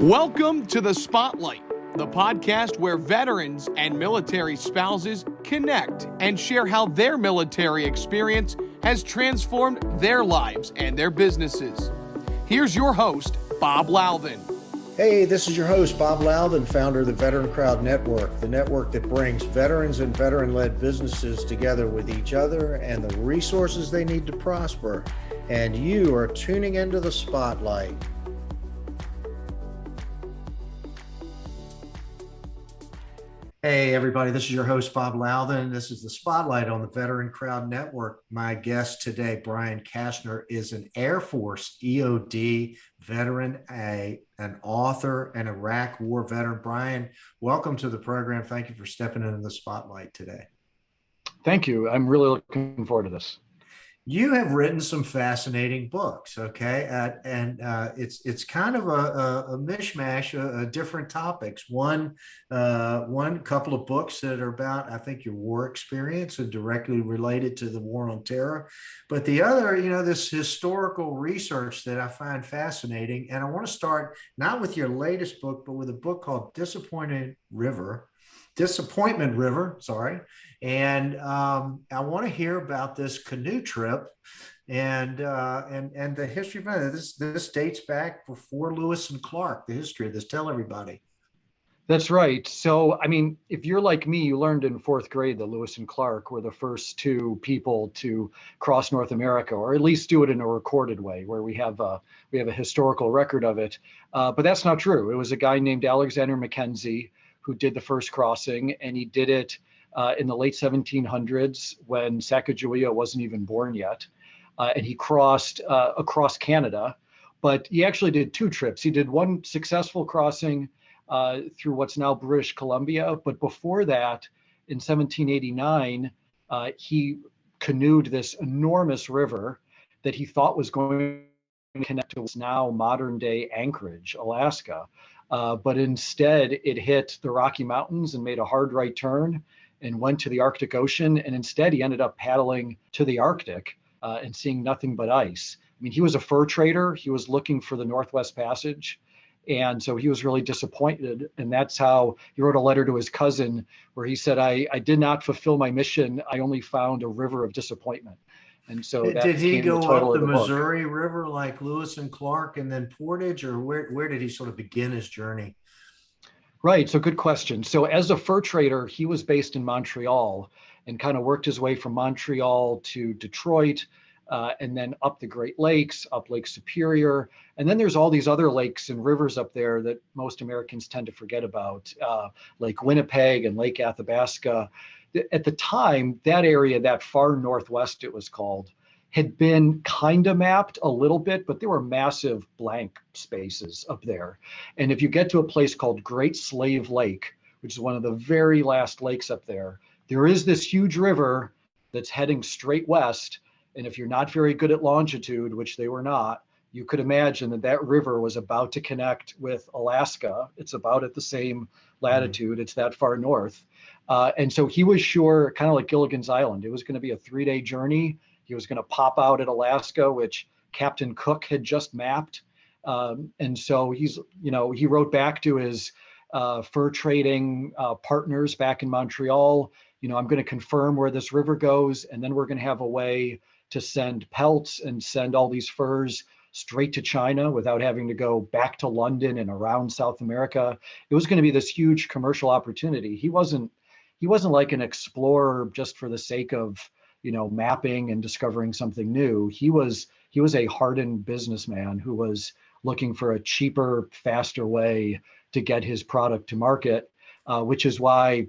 Welcome to The Spotlight, the podcast where veterans and military spouses connect and share how their military experience has transformed their lives and their businesses. Here's your host, Bob Louthen. Hey, this is your host, Bob Louthen, founder of the VeteranCrowd Network, the network that brings veterans and veteran-led businesses together with each other and the resources they need to prosper. And you are tuning into The Spotlight. Hey, everybody, this is your host, Bob Louthen. This is The Spotlight on the VeteranCrowd Network. My guest today, Brian Castner, is an Air Force EOD veteran, an author, an Iraq War veteran. Brian, welcome to the program. Thank you for stepping into the spotlight today. Thank you. I'm really looking forward to this. You have written some fascinating books, okay? It's kind of a mishmash of different topics. One couple of books that are about, I think, your war experience and directly related to the war on terror. But the other, this historical research that I find fascinating. And I want to start not with your latest book, but with a book called Disappointment River. And I want to hear about this canoe trip and the history of it. This dates back before Lewis and Clark, the history of this. Tell everybody. That's right. So, if you're like me, you learned in fourth grade that Lewis and Clark were the first two people to cross North America, or at least do it in a recorded way, where we have a historical record of it. But that's not true. It was a guy named Alexander Mackenzie who did the first crossing, and he did it in the late 1700s when Sacagawea wasn't even born yet. And he crossed across Canada, but he actually did two trips. He did one successful crossing through what's now British Columbia, but before that, in 1789, he canoed this enormous river that he thought was going to connect to what's now modern day Anchorage, Alaska. But instead, it hit the Rocky Mountains and made a hard right turn and went to the Arctic Ocean. And instead, he ended up paddling to the Arctic and seeing nothing but ice. He was a fur trader. He was looking for the Northwest Passage. And so he was really disappointed. And that's how he wrote a letter to his cousin where he said, I did not fulfill my mission. I only found a river of disappointment. And so did he go up the Missouri River like Lewis and Clark and then Portage, or where did he sort of begin his journey? Right. So good question. So as a fur trader, he was based in Montreal and kind of worked his way from Montreal to Detroit and then up the Great Lakes, up Lake Superior. And then there's all these other lakes and rivers up there that most Americans tend to forget about, Lake Winnipeg and Lake Athabasca. At the time, that area, that far northwest it was called, had been kind of mapped a little bit, but there were massive blank spaces up there. And if you get to a place called Great Slave Lake, which is one of the very last lakes up there, there is this huge river that's heading straight west. And if you're not very good at longitude, which they were not, you could imagine that river was about to connect with Alaska. It's about at the same latitude. It's that far north. And so he was sure, kind of like Gilligan's Island, it was going to be a 3-day journey. He was going to pop out at Alaska, which Captain Cook had just mapped. And so he wrote back to his fur trading partners back in Montreal, I'm going to confirm where this river goes, and then we're going to have a way to send pelts and send all these furs straight to China without having to go back to London and around South America. It was going to be this huge commercial opportunity. He wasn't like an explorer just for the sake of, mapping and discovering something new. He was a hardened businessman who was looking for a cheaper, faster way to get his product to market, which is why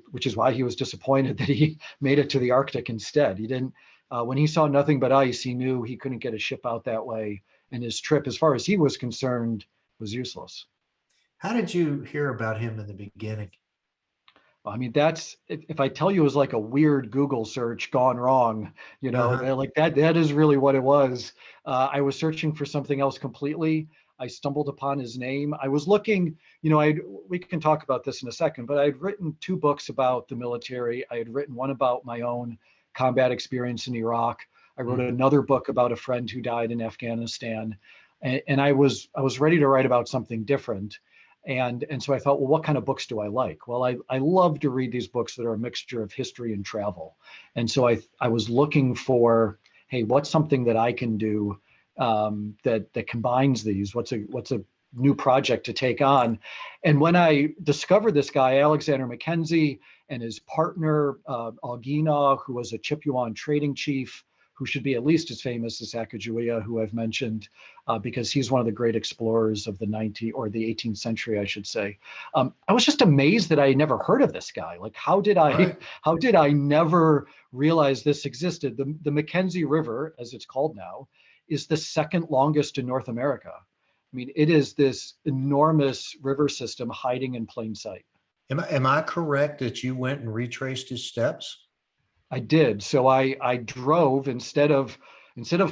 he was disappointed that he made it to the Arctic instead. He didn't. When he saw nothing but ice, he knew he couldn't get a ship out that way, and his trip, as far as he was concerned, was useless. How did you hear about him in the beginning? That's, if I tell you it was like a weird Google search gone wrong, like that is really what it was. I was searching for something else completely. I stumbled upon his name. I was looking, we can talk about this in a second, but I had written 2 books about the military. I had written one about my own combat experience in Iraq. I wrote another book about a friend who died in Afghanistan. And I was ready to write about something different. And so I thought, well, what kind of books do I like? Well, I love to read these books that are a mixture of history and travel. And so I was looking for, hey, what's something that I can do that combines these? What's a new project to take on? And when I discovered this guy, Alexander Mackenzie, and his partner, Algina, who was a Chipewyan trading chief, who should be at least as famous as Sacagawea, who I've mentioned, because he's one of the great explorers of the 18th century, I should say. I was just amazed that I had never heard of this guy. Like, how did I never realize this existed? The Mackenzie River, as it's called now, is the second longest in North America. I mean, it is this enormous river system hiding in plain sight. Am I correct that you went and retraced his steps? I did. So I drove instead of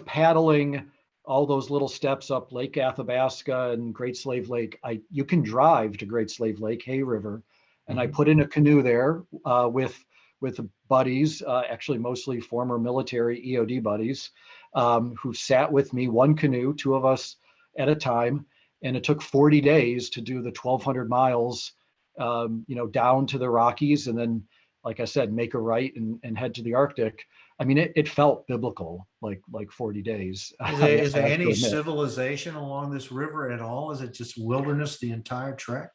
paddling all those little steps up Lake Athabasca and Great Slave Lake. You can drive to Great Slave Lake, Hay River, and I put in a canoe there with buddies, actually mostly former military EOD buddies, who sat with me, one canoe, two of us at a time, and it took 40 days to do the 1,200 miles, down to the Rockies, and then, like I said, make a right and head to the Arctic. I mean, it felt biblical, like 40 days. Is there any civilization along this river at all? Is it just wilderness the entire trek?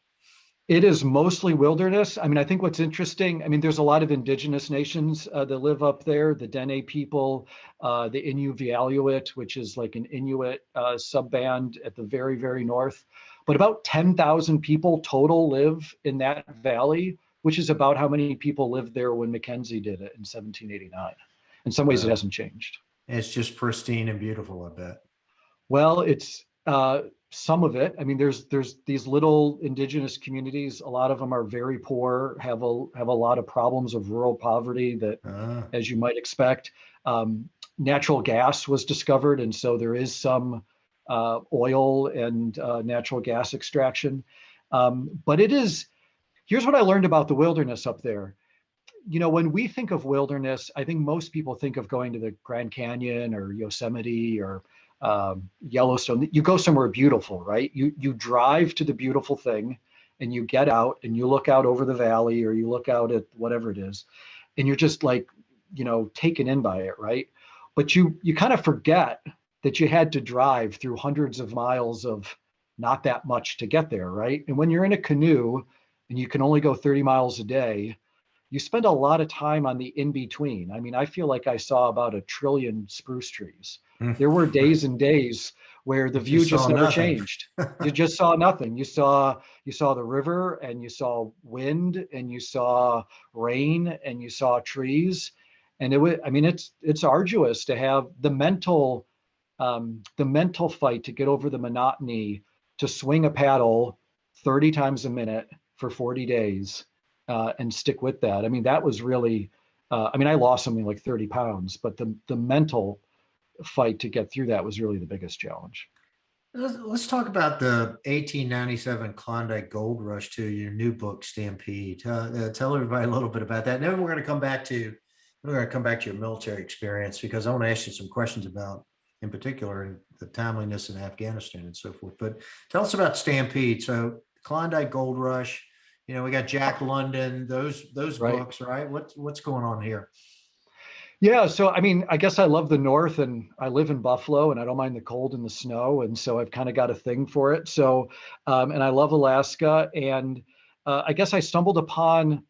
It is mostly wilderness. I mean, I think what's interesting, I mean, there's a lot of indigenous nations that live up there, the Dene people, the Inuvialuit, which is like an Inuit subband at the very, very north. But about 10,000 people total live in that valley, which is about how many people lived there when Mackenzie did it in 1789. In some ways, it hasn't changed. It's just pristine and beautiful, I bet. Well, it's some of it. I mean, there's these little indigenous communities. A lot of them are very poor, have a lot of problems of rural poverty that, as you might expect. Natural gas was discovered, and so there is some oil and natural gas extraction. But here's what I learned about the wilderness up there. When we think of wilderness, I think most people think of going to the Grand Canyon or Yosemite or Yellowstone. You go somewhere beautiful, right? You drive to the beautiful thing, and you get out and you look out over the valley, or you look out at whatever it is, and you're just like, taken in by it, right? But you kind of forget that you had to drive through hundreds of miles of not that much to get there, right? And when you're in a canoe and you can only go 30 miles a day, you spend a lot of time on the in-between. I mean, I feel like I saw about 1 trillion spruce trees. There were days and days where the view just never changed. You just saw nothing. You saw the river, and you saw wind, and you saw rain, and you saw trees. And it's arduous to have the mental fight to get over the monotony, to swing a paddle 30 times a minute for 40 days. And stick with that. I mean, that was really, I lost something like 30 pounds, but the mental fight to get through that was really the biggest challenge. Let's talk about the 1897 Klondike Gold Rush, to your new book, Stampede. Tell everybody a little bit about that. And then we're going to come back to your military experience, because I want to ask you some questions about, in particular, the timeliness in Afghanistan and so forth. But tell us about Stampede. So Klondike Gold Rush. We got Jack London, those Right. books, right? What's going on here? Yeah, so I guess I love the North, and I live in Buffalo, and I don't mind the cold and the snow, and so I've kind of got a thing for it. So, and I love Alaska, and I guess I stumbled upon.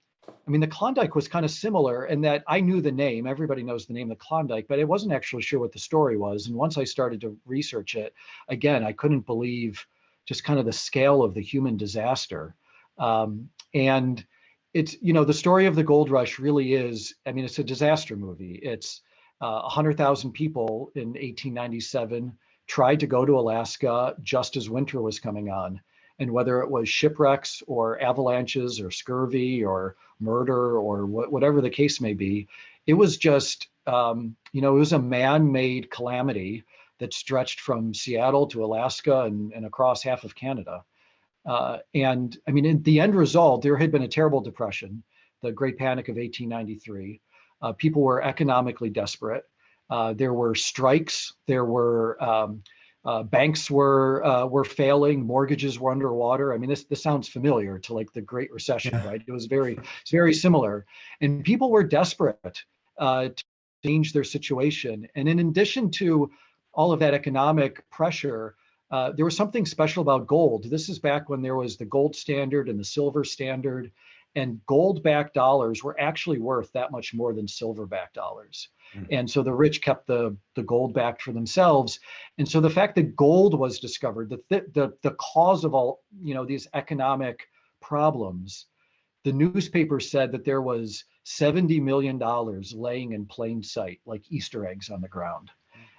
The Klondike was kind of similar in that I knew the name. Everybody knows the name, the Klondike, but I wasn't actually sure what the story was. And once I started to research it, again, I couldn't believe just kind of the scale of the human disaster. And it's, the story of the gold rush really is, it's a disaster movie. It's 100,000 people in 1897 tried to go to Alaska just as winter was coming on. And whether it was shipwrecks or avalanches or scurvy or murder or whatever the case may be, it was just, it was a man-made calamity that stretched from Seattle to Alaska and across half of Canada. In the end result, there had been a terrible depression, the Great Panic of 1893. People were economically desperate. There were strikes. There were Banks were failing, mortgages were underwater. I mean, this sounds familiar to like the Great Recession, Yeah. right? It's very similar, and people were desperate to change their situation. And in addition to all of that economic pressure, there was something special about gold. This is back when there was the gold standard and the silver standard, and gold-backed dollars were actually worth that much more than silver-backed dollars. And so the rich kept the gold backed for themselves. And so the fact that gold was discovered, the cause of all, these economic problems, the newspaper said that there was $70 million laying in plain sight, like Easter eggs on the ground.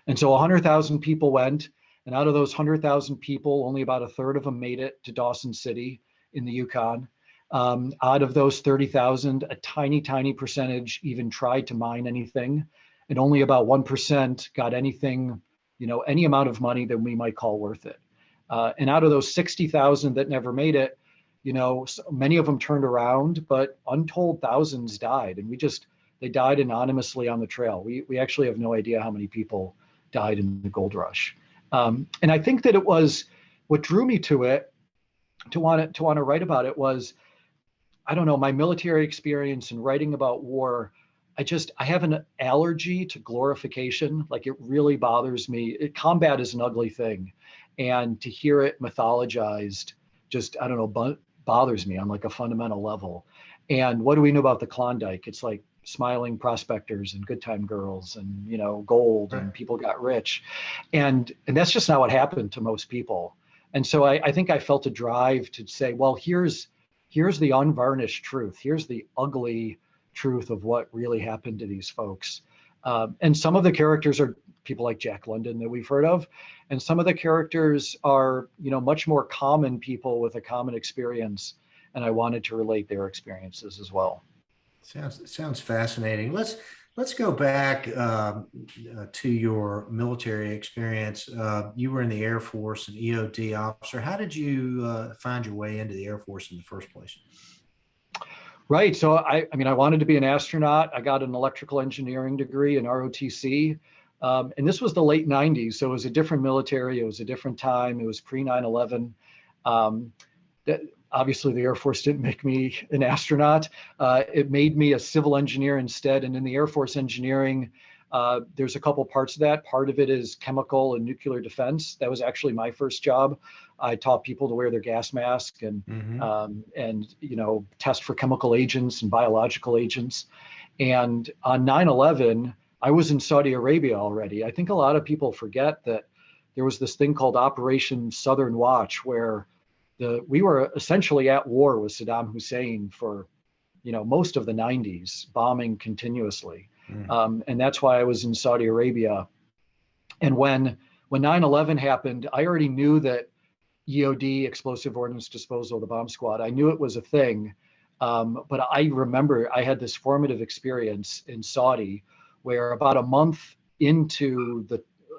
And so 100,000 people went, and out of those 100,000 people, only about a third of them made it to Dawson City in the Yukon. Out of those 30,000, a tiny percentage even tried to mine anything, and only about 1% got anything, any amount of money that we might call worth it. And out of those 60,000 that never made it, so many of them turned around, but untold thousands died, and they died anonymously on the trail. We actually have no idea how many people died in the gold rush. And I think that it was what drew me to it, to want to write about it was, I don't know, my military experience and writing about war. I have an allergy to glorification. Like, it really bothers me. Combat is an ugly thing. And to hear it mythologized just, I don't know, bothers me on like a fundamental level. And what do we know about the Klondike? It's like smiling prospectors and good time girls and, gold, and people got rich. And that's just not what happened to most people. And so I think I felt a drive to say, well, here's the unvarnished truth. Here's the ugly truth of what really happened to these folks. And some of the characters are people like Jack London that we've heard of. And some of the characters are, much more common people with a common experience. And I wanted to relate their experiences as well. Sounds fascinating. Let's go back to your military experience. You were in the Air Force, an EOD officer. How did you find your way into the Air Force in the first place? Right. So I wanted to be an astronaut. I got an electrical engineering degree in ROTC. And this was the late 90s. So it was a different military. It was a different time. It was pre 9/11. Obviously, the Air Force didn't make me an astronaut. It made me a civil engineer instead. And in the Air Force engineering, there's a couple parts of that. Part of it is chemical and nuclear defense. That was actually my first job. I taught people to wear their gas mask and test for chemical agents and biological agents. And on 9/11, I was in Saudi Arabia already. I think a lot of people forget that there was this thing called Operation Southern Watch, where we were essentially at war with Saddam Hussein for, most of the 90s, bombing continuously. And that's why I was in Saudi Arabia. And when 9/11 happened, I already knew that EOD, Explosive Ordnance Disposal, the bomb squad, I knew it was a thing. But I remember I had this formative experience in Saudi where about a month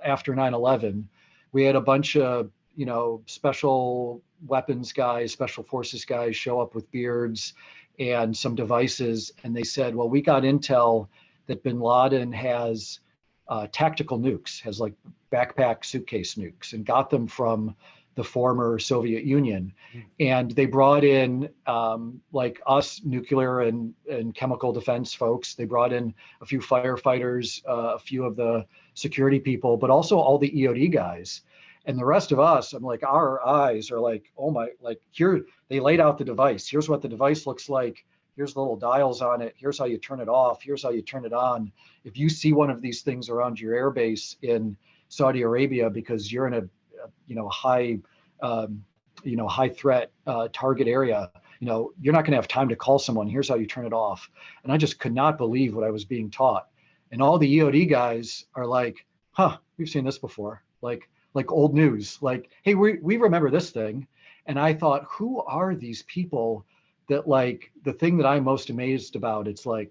after 9/11, we had a bunch of, special weapons guys, special forces guys show up with beards and some devices. And they said, well, we got intel that bin Laden has tactical nukes, has like backpack suitcase nukes, and got them from the former Soviet Union. And they brought in like us, nuclear and chemical defense folks. They brought in a few firefighters, a few of the security people, but also all the EOD guys. And the rest of us, I'm like, our eyes are like, oh my, like here, they laid out the device. Here's what the device looks like. Here's the little dials on it. Here's how you turn it off. Here's how you turn it on. If you see one of these things around your airbase in Saudi Arabia, because you're in a high threat target area, you're not going to have time to call someone. Here's how you turn it off. And I just could not believe what I was being taught. And all the EOD guys are like, we've seen this before. Like old news, like, hey, we remember this thing. And I thought, who are these people that, like, the thing that I'm most amazed about, it's like,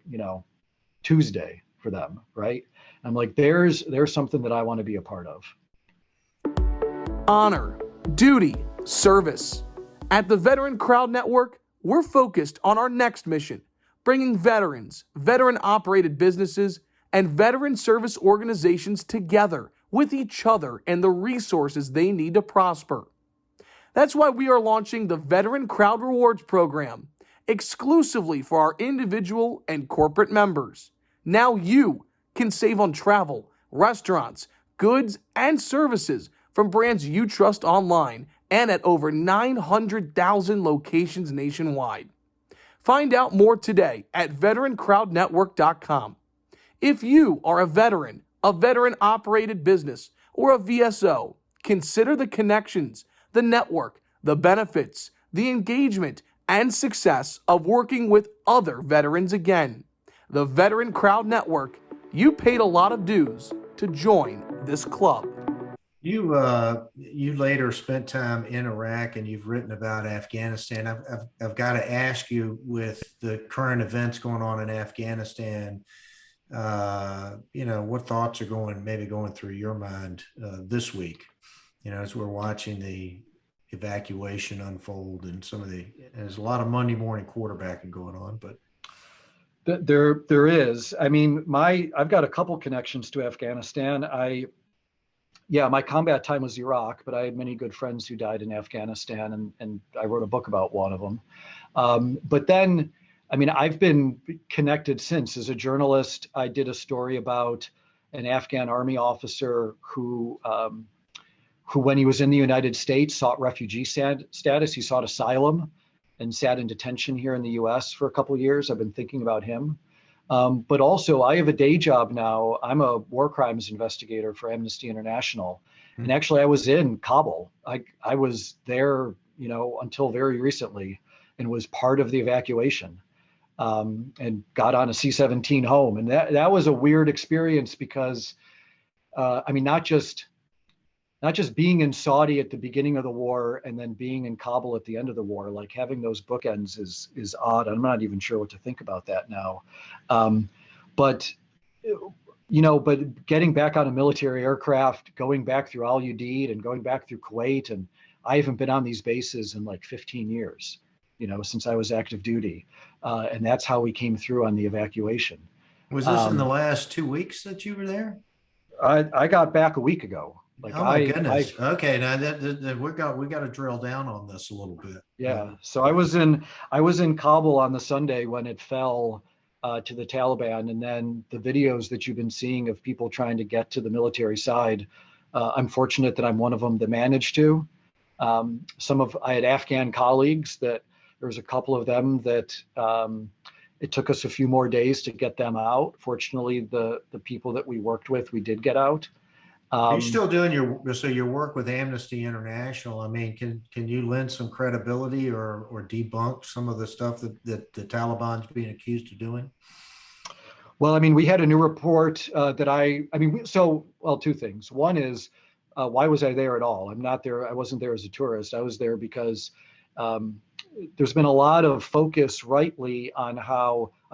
Tuesday for them, right? I'm like, there's something that I want to be a part of. Honor, duty, service. At the VeteranCrowd Network, we're focused on our next mission, bringing veterans, veteran-operated businesses, and veteran service organizations together with each other and the resources they need to prosper. That's why we are launching the VeteranCrowd Rewards Program, exclusively for our individual and corporate members. Now you can save on travel, restaurants, goods, and services from brands you trust online and at over 900,000 locations nationwide. Find out more today at VeteranCrowdNetwork.com. If you are a veteran-operated business, or a VSO, consider the connections, the network, the benefits, the engagement, and success of working with other veterans again. The Veteran Crowd Network, you paid a lot of dues to join this club. You later spent time in Iraq, and you've written about Afghanistan. I've got to ask you, with the current events going on in Afghanistan, what thoughts are going through your mind this week, as we're watching the evacuation unfold, and there's a lot of Monday morning quarterbacking going on, but there is. I mean, I've got a couple connections to Afghanistan. My combat time was Iraq, but I had many good friends who died in Afghanistan, and I wrote a book about one of them. But then, I mean, I've been connected since. As a journalist, I did a story about an Afghan army officer who when he was in the United States, sought refugee status. He sought asylum and sat in detention here in the US for a couple of years. I've been thinking about him. But also, I have a day job now. I'm a war crimes investigator for Amnesty International. And actually, I was in Kabul. I was there, until very recently, and was part of the evacuation, and got on a C-17 home. And that was a weird experience because, not just being in Saudi at the beginning of the war and then being in Kabul at the end of the war, like having those bookends is odd. I'm not even sure what to think about that now. But getting back on a military aircraft, going back through Al Udeid and going back through Kuwait, and I haven't been on these bases in like 15 years, since I was active duty. And that's how we came through on the evacuation. Was this in the last 2 weeks that you were there? I got back a week ago. Oh my goodness. Okay, now we got to drill down on this a little bit. Yeah. So I was in Kabul on the Sunday when it fell to the Taliban, and then the videos that you've been seeing of people trying to get to the military side. I'm fortunate that I'm one of them that managed to. I had Afghan colleagues that there was a couple of them that it took us a few more days to get them out. Fortunately, the people that we worked with, we did get out. Are you still doing your work with Amnesty International? I mean, can you lend some credibility or debunk some of the stuff that the Taliban's being accused of doing? Well, I mean, we had a new report two things. One is, why was I there at all? I'm not there. I wasn't there as a tourist. I was there because there's been a lot of focus, rightly, on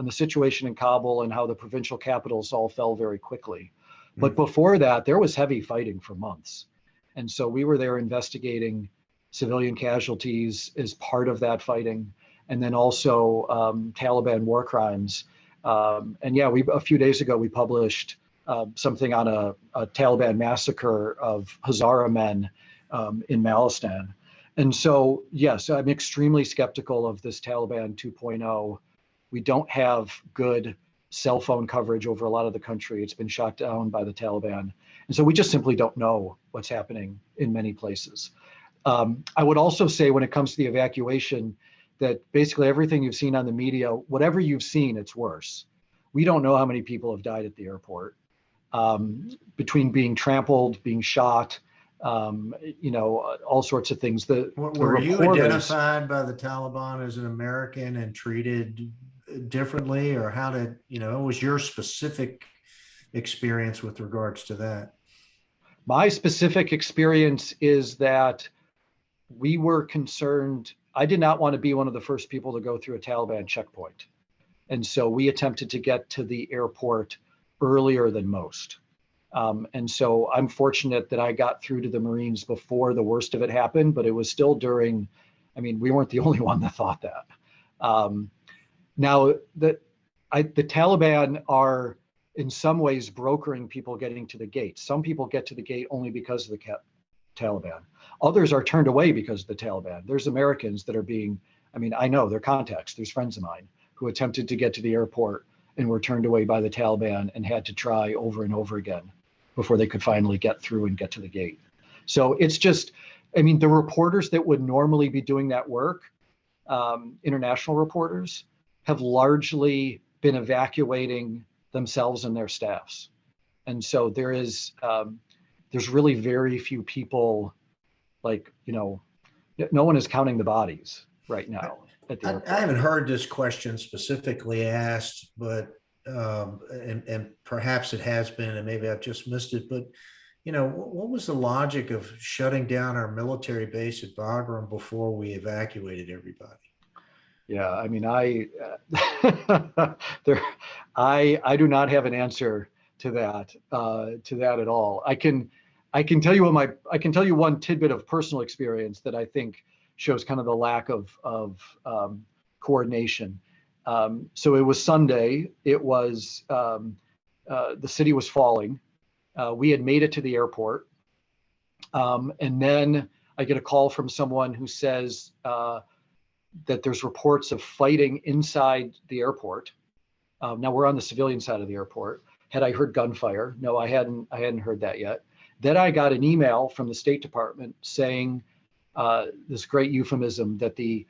the situation in Kabul and how the provincial capitals all fell very quickly. But before that, there was heavy fighting for months. And so we were there investigating civilian casualties as part of that fighting, and then also Taliban war crimes. A few days ago, we published something on a Taliban massacre of Hazara men in Malistan. And so, yes, I'm extremely skeptical of this Taliban 2.0. We don't have good cell phone coverage over a lot of the country. It's been shot down by the Taliban. And so we just simply don't know what's happening in many places. I would also say, when it comes to the evacuation, that basically everything you've seen on the media, whatever you've seen, it's worse. We don't know how many people have died at the airport, between being trampled, being shot, all sorts of things. Were you identified by the Taliban as an American and treated differently, or what was your specific experience with regards to that? My specific experience is that we were concerned. I did not want to be one of the first people to go through a Taliban checkpoint. And so we attempted to get to the airport earlier than most. And so I'm fortunate that I got through to the Marines before the worst of it happened, but it was still we weren't the only one that thought that. Now, the Taliban are in some ways brokering people getting to the gate. Some people get to the gate only because of the Taliban. Others are turned away because of the Taliban. There's Americans that are being, I mean, I know their contacts, there's friends of mine who attempted to get to the airport and were turned away by the Taliban and had to try over and over again before they could finally get through and get to the gate. So it's just, I mean, the reporters that would normally be doing that work, international reporters, have largely been evacuating themselves and their staffs. And so there's really very few people, like, you know, no one is counting the bodies right now at the airport. I haven't heard this question specifically asked, but and perhaps it has been, and maybe I've just missed it, but you know, what was the logic of shutting down our military base at Bagram before we evacuated everybody? Yeah, I mean, I do not have an answer to that at all. I can tell you one tidbit of personal experience that I think shows kind of the lack of coordination. So it was Sunday. It was the city was falling. We had made it to the airport, and then I get a call from someone who says that there's reports of fighting inside the airport. Now we're on the civilian side of the airport. Had I heard gunfire? No, I hadn't heard that yet. Then I got an email from the State Department saying this great euphemism that the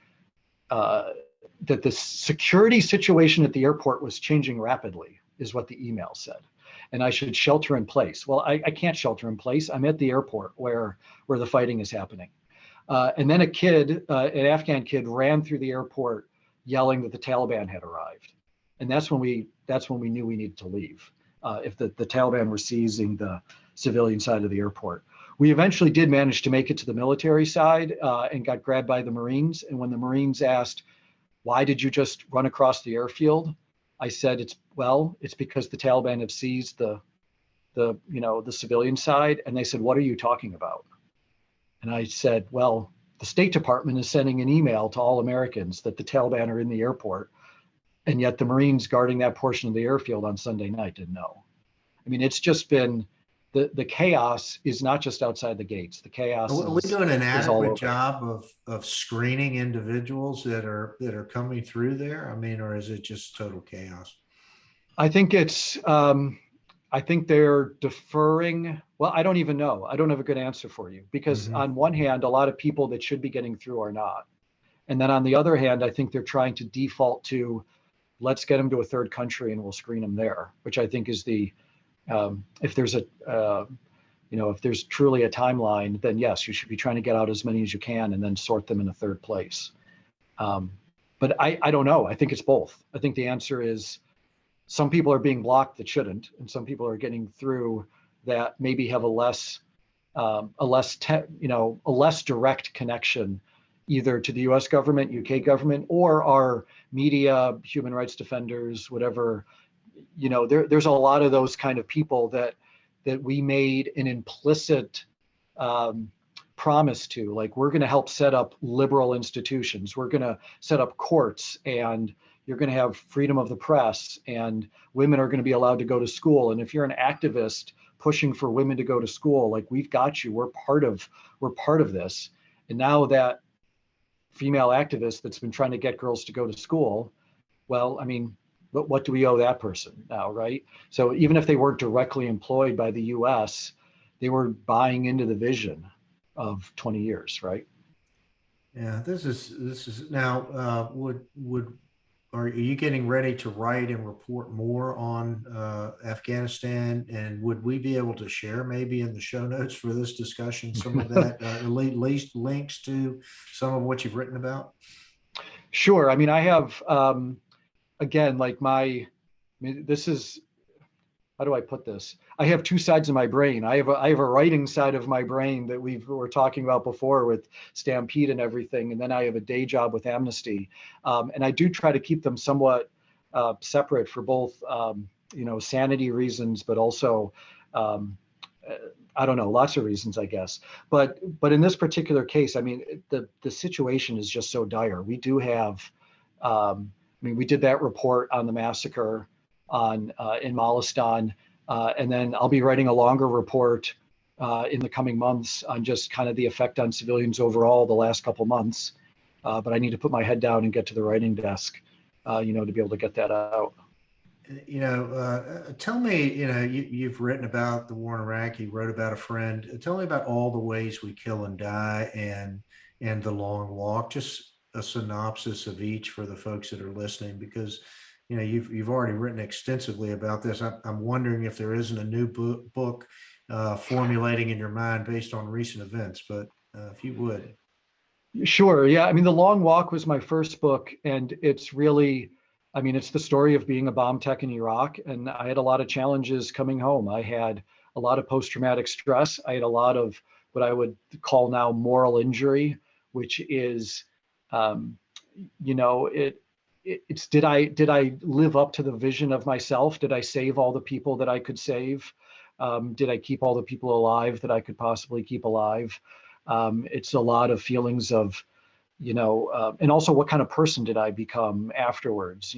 security situation at the airport was changing rapidly, is what the email said, and I should shelter in place. Well, I can't shelter in place. I'm at the airport where the fighting is happening. And then an Afghan kid ran through the airport yelling that the Taliban had arrived. And that's when we knew we needed to leave, if the Taliban were seizing the civilian side of the airport. We eventually did manage to make it to the military side and got grabbed by the Marines. And when the Marines asked, why did you just run across the airfield? I said, it's because the Taliban have seized the civilian side. And they said, what are you talking about? And I said, well, the State Department is sending an email to all Americans that the Taliban are in the airport. And yet the Marines guarding that portion of the airfield on Sunday night didn't know. I mean, it's just been, the chaos is not just outside the gates. The chaos Are we doing an is all adequate over. job of screening individuals that are coming through there? I mean, or is it just total chaos? I think I think they're deferring. Well, I don't even know. I don't have a good answer for you, because on one hand, a lot of people that should be getting through are not. And then on the other hand, I think they're trying to default to, let's get them to a third country and we'll screen them there, which I think is the, if there's truly a timeline, then yes, you should be trying to get out as many as you can and then sort them in a third place. But I don't know. I think it's both. I think the answer is some people are being blocked that shouldn't, and some people are getting through that maybe have a less direct connection either to the US government, UK government, or our media, human rights defenders, whatever. You know, there's a lot of those kind of people that we made an implicit promise to, like, we're going to help set up liberal institutions. We're going to set up courts, and you're going to have freedom of the press, and women are going to be allowed to go to school. And if you're an activist pushing for women to go to school, like, we've got you. We're part of this. And now that female activist that's been trying to get girls to go to school, well, I mean, what do we owe that person now, right? So even if they weren't directly employed by the US, they were buying into the vision of 20 years, right? Yeah, this is now, are you getting ready to write and report more on Afghanistan? And would we be able to share maybe in the show notes for this discussion some of that, at least links to some of what you've written about? Sure. I mean, I have, again, like this is, how do I put this? I have two sides of my brain. I have a writing side of my brain that we were talking about before with Stampede and everything. And then I have a day job with Amnesty. And I do try to keep them somewhat separate for both, sanity reasons, but also, I don't know, lots of reasons, I guess. But in this particular case, I mean, the situation is just so dire. We do have, we did that report on the massacre on in Malistan, and then I'll be writing a longer report in the coming months on just kind of the effect on civilians overall the last couple months. But I need to put my head down and get to the writing desk, to be able to get that out. Tell me, you've written about the war in Iraq, you wrote about a friend. Tell me about All the Ways We Kill and Die and The Long Walk, just a synopsis of each for the folks that are listening, because, you've already written extensively about this. I'm wondering if there isn't a new book formulating in your mind based on recent events, but if you would. Sure. Yeah. I mean, The Long Walk was my first book, and it's really, it's the story of being a bomb tech in Iraq. And I had a lot of challenges coming home. I had a lot of post-traumatic stress. I had a lot of what I would call now moral injury, which is, it's did I live up to the vision of myself? Did I save all the people that I could save? Did I keep all the people alive that I could possibly keep alive? It's a lot of feelings of, and also what kind of person did I become afterwards?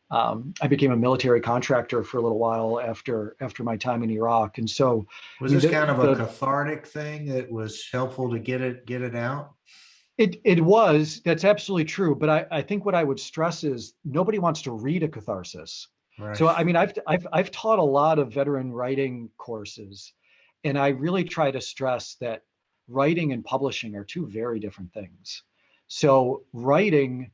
I became a military contractor for a little while after my time in Iraq, and so was this kind of a cathartic thing that was helpful to get it out? It was. That's absolutely true. But I think what I would stress is nobody wants to read a catharsis. Right. So I've taught a lot of veteran writing courses, and I really try to stress that writing and publishing are two very different things. So writing,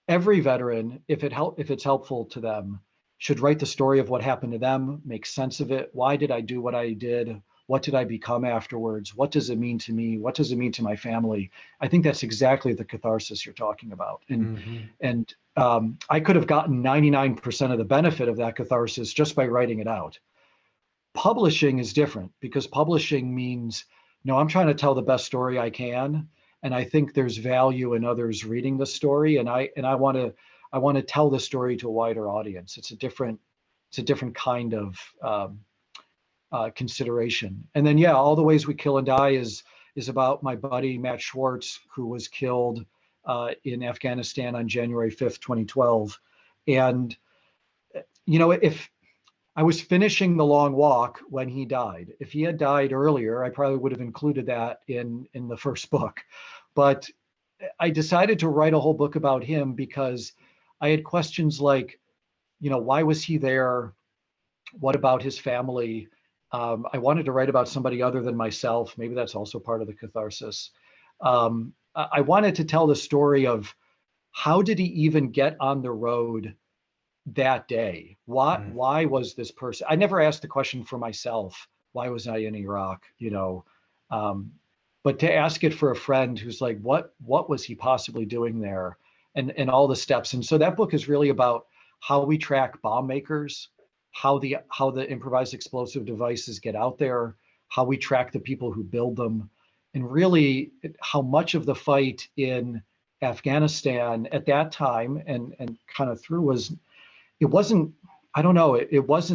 every veteran, if it's helpful to them, should write the story of what happened to them, make sense of it. Why did I do what I did? What did I become afterwards? What does it mean to me? What does it mean to my family? I think that's exactly the catharsis you're talking about. And I could have gotten 99% of the benefit of that catharsis just by writing it out. Publishing is different, because publishing means, I'm trying to tell the best story I can, and I think there's value in others reading the story, and I want to tell the story to a wider audience. It's a different kind of consideration. And then, All the Ways We Kill and Die is about my buddy Matt Schwartz, who was killed in Afghanistan on January 5th, 2012. And if I was finishing The Long Walk when he died. If he had died earlier, I probably would have included that in the first book. But I decided to write a whole book about him because I had questions like, why was he there? What about his family? I wanted to write about somebody other than myself. Maybe that's also part of the catharsis. I wanted to tell the story of how did he even get on the road that day? Why was this person? I never asked the question for myself, why was I in Iraq? But to ask it for a friend who's like, what was he possibly doing there? And all the steps. And so that book is really about how we track bomb makers, how the improvised explosive devices get out there, how we track the people who build them, and really how much of the fight in Afghanistan at that time and kind of through it wasn't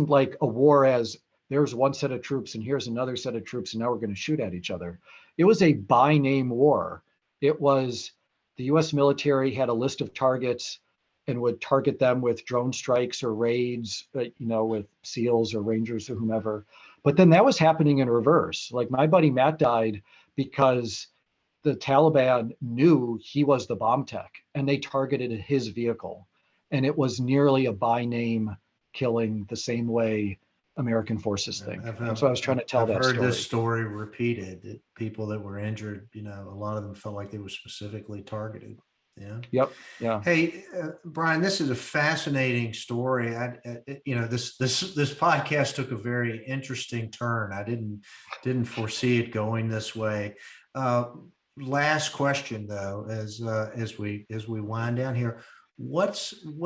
like a war as there's one set of troops and here's another set of troops and now we're going to shoot at each other. It was a by name war. It was the US military had a list of targets and would target them with drone strikes or raids, with SEALs or Rangers or whomever. But then that was happening in reverse. Like my buddy Matt died because the Taliban knew he was the bomb tech and they targeted his vehicle. And it was nearly a by name killing the same way American forces think. And so I was trying to tell that story. I've heard this story repeated, that people that were injured, a lot of them felt like they were specifically targeted. Yeah. Yep. Yeah. Hey, Brian, this is a fascinating story. This podcast took a very interesting turn. I didn't foresee it going this way. Last question though, as we wind down here, what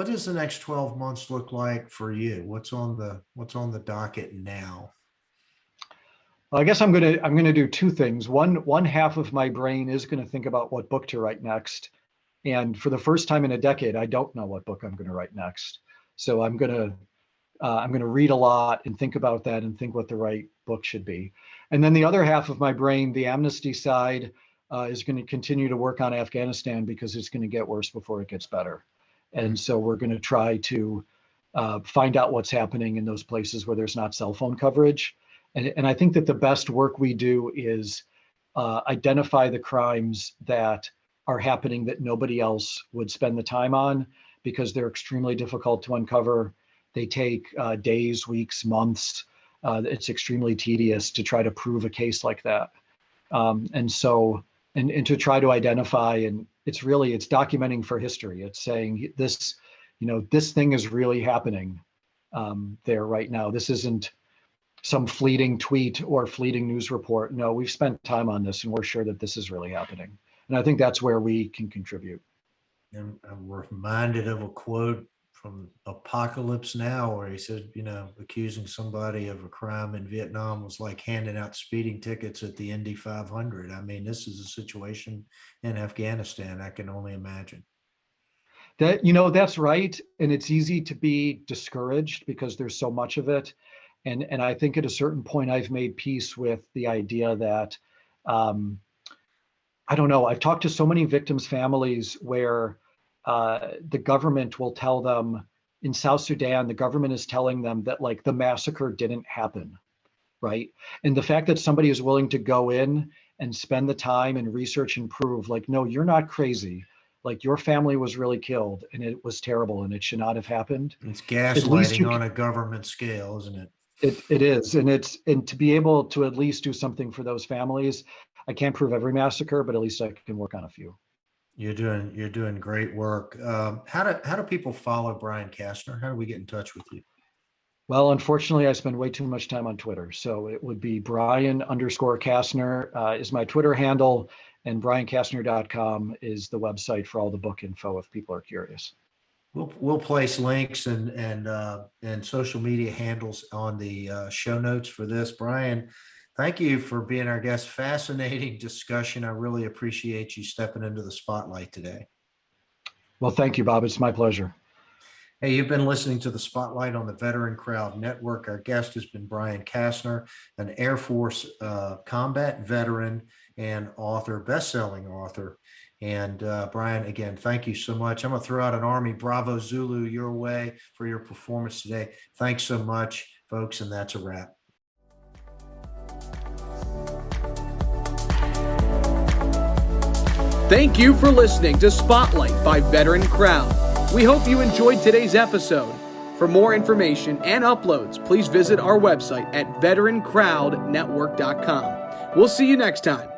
does the next 12 months look like for you? What's on the docket now? Well, I guess I'm gonna do two things. One half of my brain is going to think about what book to write next. And for the first time in a decade, I don't know what book I'm going to write next. So I'm going to read a lot and think about that and think what the right book should be. And then the other half of my brain, the Amnesty side, is going to continue to work on Afghanistan because it's going to get worse before it gets better. And so we're going to try to find out what's happening in those places where there's not cell phone coverage. And I think that the best work we do is identify the crimes that are happening that nobody else would spend the time on, because they're extremely difficult to uncover. They take days, weeks, months. It's extremely tedious to try to prove a case like that. And to try to identify, and it's documenting for history. It's saying this, this thing is really happening there right now. This isn't some fleeting tweet or fleeting news report. No, we've spent time on this and we're sure that this is really happening. And I think that's where we can contribute. And I'm reminded of a quote from Apocalypse Now, where he said, accusing somebody of a crime in Vietnam was like handing out speeding tickets at the Indy 500. I mean, this is a situation in Afghanistan I can only imagine. That's right. And it's easy to be discouraged because there's so much of it. And I think at a certain point, I've made peace with the idea that, I don't know, I've talked to so many victims' families where the government will tell them in South Sudan, the government is telling them that like the massacre didn't happen, right? And the fact that somebody is willing to go in and spend the time and research and prove like, no, you're not crazy. Like your family was really killed and it was terrible and it should not have happened. It's gaslighting on a government scale, isn't it? It is. And to be able to at least do something for those families, I can't prove every massacre, but at least I can work on a few. You're doing great work. How do people follow Brian Castner? How do we get in touch with you? Well, unfortunately, I spend way too much time on Twitter. So it would be Brian_Castner is my Twitter handle, and BrianCastner.com is the website for all the book info if people are curious. We'll place links and social media handles on the show notes for this. Brian, thank you for being our guest. Fascinating discussion. I really appreciate you stepping into the spotlight today. Well, thank you, Bob. It's my pleasure. Hey, you've been listening to the Spotlight on the Veteran Crowd Network. Our guest has been Brian Castner, an Air Force combat veteran and author, best-selling author. And Brian, again, thank you so much. I'm going to throw out an Army Bravo Zulu your way for your performance today. Thanks so much, folks, and that's a wrap. Thank you for listening to Spotlight by Veteran Crowd. We hope you enjoyed today's episode. For more information and uploads, please visit our website at VeteranCrowdNetwork.com. We'll see you next time.